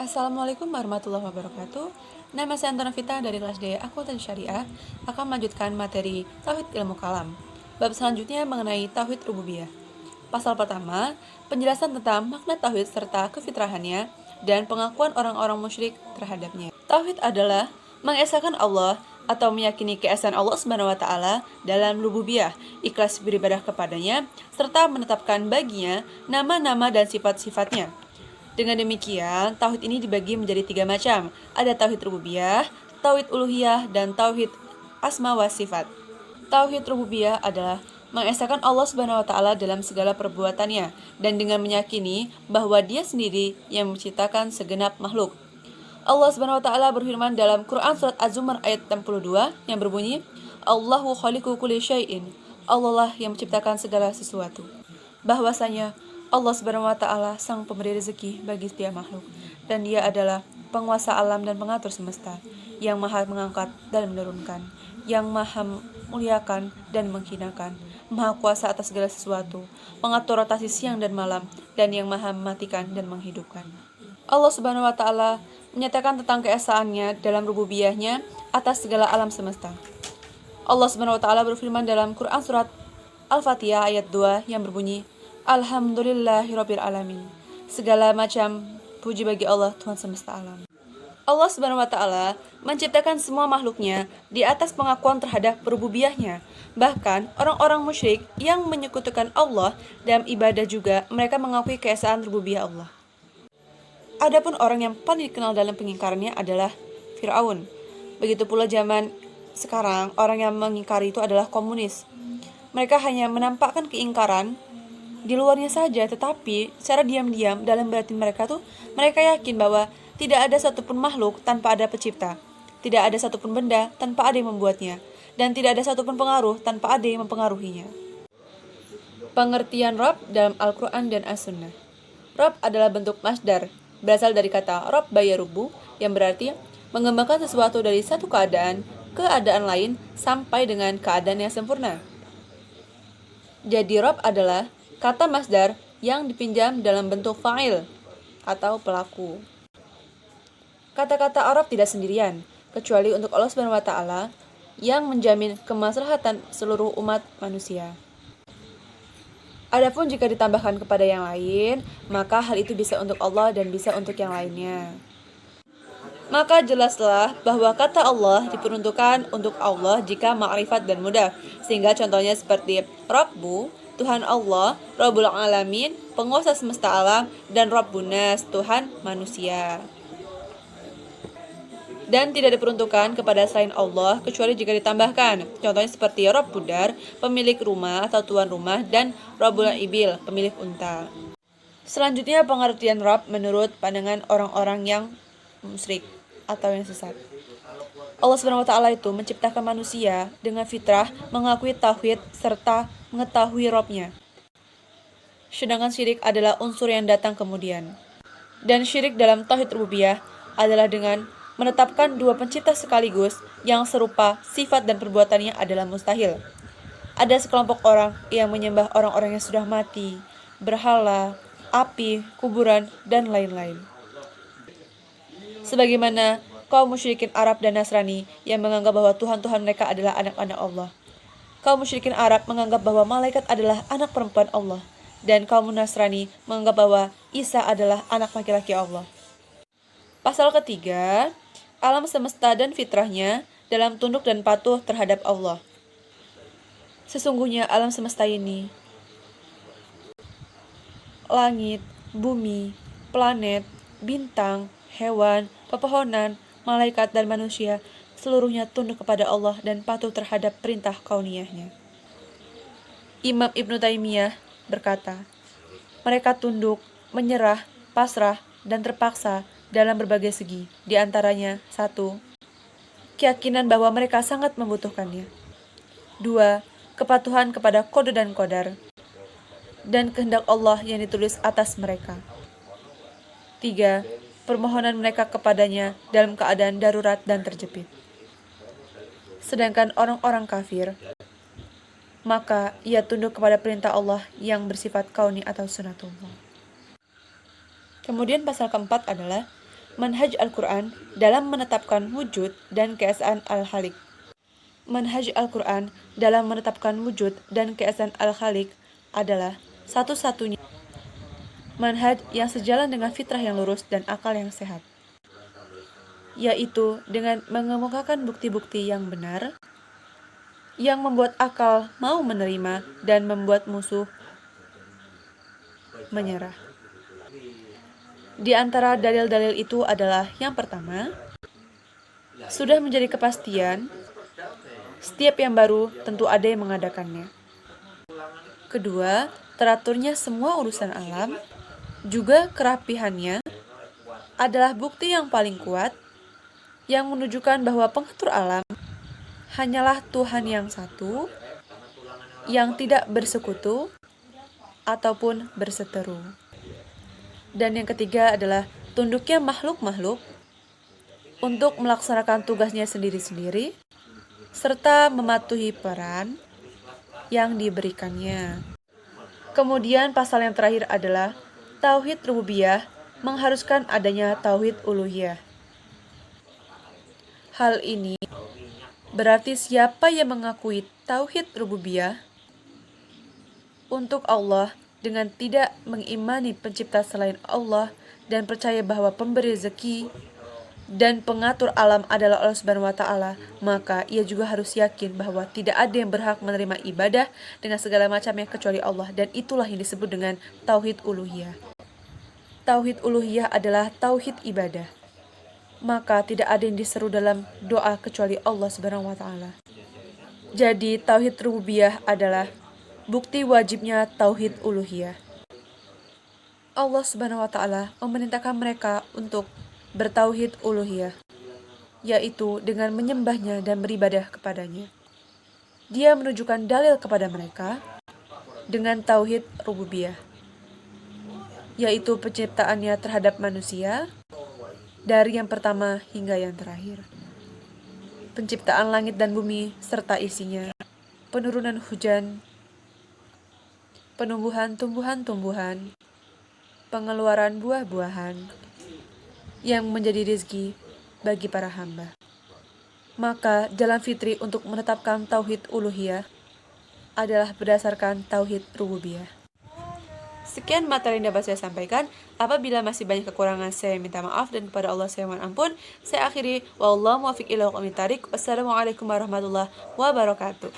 Assalamualaikum warahmatullahi wabarakatuh. Nama saya Antona Vita dari kelas D Akuntansi Syariah akan melanjutkan materi Tauhid Ilmu Kalam. Bab selanjutnya mengenai Tauhid Rububiyah. Pasal pertama, penjelasan tentang makna Tauhid serta kefitrahannya dan pengakuan orang-orang musyrik terhadapnya. Tauhid adalah mengesahkan Allah atau meyakini keesaan Allah Subhanahu wa taala dalam rububiyah, ikhlas beribadah kepadanya serta menetapkan baginya nama-nama dan sifat-sifatnya. Dengan demikian, tauhid ini dibagi menjadi 3 macam. Ada tauhid rububiyah, tauhid uluhiyah, dan tauhid asma wa sifat. Tauhid rububiyah adalah mengesahkan Allah Subhanahu wa taala dalam segala perbuatannya dan dengan meyakini bahwa Dia sendiri yang menciptakan segenap makhluk. Allah Subhanahu wa taala berfirman dalam Quran surat Az-Zumar ayat 62 yang berbunyi, Allahu khaliqu kulli syai'in. Allah lah yang menciptakan segala sesuatu. Bahwasanya Allah Subhanahu wa taala sang pemberi rezeki bagi setiap makhluk dan Dia adalah penguasa alam dan pengatur semesta, yang maha mengangkat dan menurunkan, yang maha muliakan dan menghinakan, maha kuasa atas segala sesuatu, mengatur rotasi siang dan malam, dan yang maha mematikan dan menghidupkan. Allah Subhanahu wa taala menyatakan tentang keesaannya dalam rububiyahnya atas segala alam semesta. Allah Subhanahu wa taala berfirman dalam Quran surat Al-Fatihah ayat 2 yang berbunyi, Alhamdulillahirabbil alamin. Segala macam puji bagi Allah Tuhan semesta alam. Allah Subhanahu wa taala menciptakan semua makhluknya di atas pengakuan terhadap rububiyahnya. Bahkan orang-orang musyrik yang menyekutukan Allah dalam ibadah juga mereka mengakui keesaan rububiyah Allah. Adapun orang yang paling dikenal dalam pengingkarannya adalah Fir'aun. Begitu pula zaman sekarang orang yang mengingkari itu adalah komunis. Mereka hanya menampakkan keingkaran di luarnya saja, tetapi secara diam-diam dalam batin mereka mereka yakin bahwa tidak ada satupun makhluk tanpa ada pencipta, tidak ada satupun benda tanpa ada yang membuatnya, dan tidak ada satupun pengaruh tanpa ada yang mempengaruhinya. Pengertian Rabb dalam Al-Quran dan As-Sunnah. Rabb adalah bentuk masdar, berasal dari kata Rabb yarubu, yang berarti mengembangkan sesuatu dari satu keadaan ke keadaan lain sampai dengan keadaan yang sempurna. Jadi Rabb adalah kata masdar yang dipinjam dalam bentuk fa'il atau pelaku. Kata-kata Arab tidak sendirian, kecuali untuk Allah Subhanahu wa taala yang menjamin kemaslahatan seluruh umat manusia. Adapun jika ditambahkan kepada yang lain, maka hal itu bisa untuk Allah dan bisa untuk yang lainnya. Maka jelaslah bahwa kata Allah diperuntukkan untuk Allah jika ma'rifat dan mudah, sehingga contohnya seperti Rabbu, Tuhan Allah, Rabbul Alamin, penguasa semesta alam, dan Rabbun Nas, Tuhan manusia. Dan tidak diperuntukkan kepada selain Allah kecuali jika ditambahkan. Contohnya seperti Rabbud Dar, pemilik rumah atau tuan rumah, dan Rabbul Ibil, pemilik unta. Selanjutnya pengertian Rabb menurut pandangan orang-orang yang musyrik atau yang sesat. Allah Subhanahu wa taala itu menciptakan manusia dengan fitrah mengakui tauhid serta mengetahui Rabb-nya. Sedangkan syirik adalah unsur yang datang kemudian. Dan syirik dalam tauhid rububiyah adalah dengan menetapkan dua pencipta sekaligus yang serupa sifat dan perbuatannya adalah mustahil. Ada sekelompok orang yang menyembah orang-orang yang sudah mati, berhala, api, kuburan, dan lain-lain. Sebagaimana kaum musyrikin Arab dan Nasrani yang menganggap bahwa Tuhan-Tuhan mereka adalah anak-anak Allah. Kaum musyrikin Arab menganggap bahwa malaikat adalah anak perempuan Allah, dan kaum Nasrani menganggap bahwa Isa adalah anak laki-laki Allah. Pasal ketiga, alam semesta dan fitrahnya dalam tunduk dan patuh terhadap Allah. Sesungguhnya alam semesta ini, langit, bumi, planet, bintang, hewan, pepohonan, malaikat dan manusia, seluruhnya tunduk kepada Allah dan patuh terhadap perintah kauniyahnya. Imam Ibnu Taimiyah berkata, mereka tunduk, menyerah, pasrah, dan terpaksa dalam berbagai segi, di antaranya 1. Keyakinan bahwa mereka sangat membutuhkannya. 2. Kepatuhan kepada kode dan qadar, dan kehendak Allah yang ditulis atas mereka. 3. Permohonan mereka kepadanya dalam keadaan darurat dan terjepit. Sedangkan orang-orang kafir, maka ia tunduk kepada perintah Allah yang bersifat kauni atau sunatullah. Kemudian pasal keempat adalah Manhaj Al-Quran dalam menetapkan wujud dan keesaan Al-Khaliq. Manhaj Al-Quran dalam menetapkan wujud dan keesaan Al-Khaliq adalah satu-satunya manhaj yang sejalan dengan fitrah yang lurus dan akal yang sehat, yaitu dengan mengemukakan bukti-bukti yang benar, yang membuat akal mau menerima dan membuat musuh menyerah. Di antara dalil-dalil itu adalah yang pertama, sudah menjadi kepastian, setiap yang baru tentu ada yang mengadakannya. Kedua, teraturnya semua urusan alam, juga kerapihannya, adalah bukti yang paling kuat yang menunjukkan bahwa pengatur alam hanyalah Tuhan yang satu, yang tidak bersekutu ataupun berseteru. Dan yang ketiga adalah tunduknya makhluk-makhluk untuk melaksanakan tugasnya sendiri-sendiri, serta mematuhi peran yang diberikannya. Kemudian pasal yang terakhir adalah Tauhid Rububiyah mengharuskan adanya Tauhid Uluhiyah. Hal ini berarti siapa yang mengakui Tauhid Rububiyah untuk Allah dengan tidak mengimani pencipta selain Allah dan percaya bahwa pemberi rezeki dan pengatur alam adalah Allah Subhanahu wa taala, maka ia juga harus yakin bahwa tidak ada yang berhak menerima ibadah dengan segala macamnya kecuali Allah, dan itulah yang disebut dengan tauhid uluhiyah. Tauhid uluhiyah adalah tauhid ibadah. Maka tidak ada yang diseru dalam doa kecuali Allah Subhanahu wa taala. Jadi tauhid rububiyah adalah bukti wajibnya tauhid uluhiyah. Allah Subhanahu wa taala memerintahkan mereka untuk bertauhid uluhiyah, yaitu dengan menyembahnya dan beribadah kepadanya. Dia menunjukkan dalil kepada mereka dengan tauhid rububiyah, yaitu penciptaannya terhadap manusia dari yang pertama hingga yang terakhir. Penciptaan langit dan bumi serta isinya, penurunan hujan, penumbuhan tumbuhan-tumbuhan, pengeluaran buah-buahan yang menjadi rezeki bagi para hamba. Maka jalan fitri untuk menetapkan tauhid uluhiyah adalah berdasarkan tauhid rububiyah. Sekian materi yang dapat saya sampaikan. Apabila masih banyak kekurangan, saya minta maaf, dan kepada Allah saya mohon ampun. Saya akhiri, wallahu muwaffiq ila aqwamit thariq. Wassalamualaikum warahmatullahi wabarakatuh.